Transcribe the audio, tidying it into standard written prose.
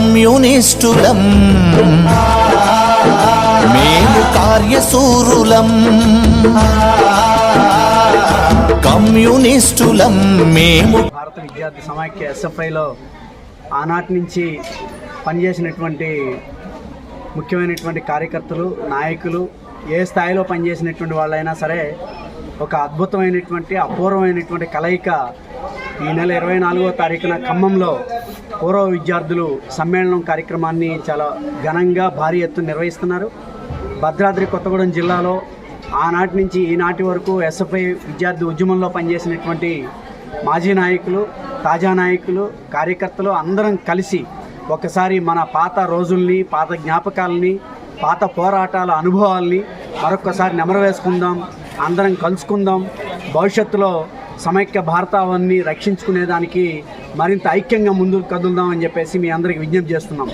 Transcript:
కమ్యూనిస్టులం మేము కార్యశూరులం, కమ్యూనిస్టులం మేము. భారత విద్యార్థి సమాఖ్య ఎస్ఎఫ్ఐలో ఆనాటి నుంచి పనిచేసినటువంటి ముఖ్యమైనటువంటి కార్యకర్తలు, నాయకులు, ఏ స్థాయిలో పనిచేసినటువంటి వాళ్ళైనా సరే ఒక అద్భుతమైనటువంటి అపూర్వమైనటువంటి కలయిక ఈ నెల 24వ తారీఖున ఖమ్మంలో పూర్వ విద్యార్థులు సమ్మేళనం కార్యక్రమాన్ని చాలా ఘనంగా భారీ ఎత్తున నిర్వహిస్తున్నారు. భద్రాద్రి కొత్తగూడెం జిల్లాలో ఆనాటి నుంచి ఈనాటి వరకు ఎస్ఎఫ్ఐ విద్యార్థి ఉద్యమంలో పనిచేసినటువంటి మాజీ నాయకులు, తాజా నాయకులు, కార్యకర్తలు అందరం కలిసి ఒకసారి మన పాత రోజుల్ని, పాత జ్ఞాపకాలని, పాత పోరాటాల అనుభవాల్ని మరొక్కసారి నెమరవేసుకుందాం, అందరం కలుసుకుందాం. భవిష్యత్తులో సమైక్య భారతావన్ని రక్షించుకునేదానికి మరింత ఐక్యంగా ముందుకు కదులుదాం అని చెప్పేసి మీ అందరికీ విజ్ఞప్తి చేస్తున్నాం.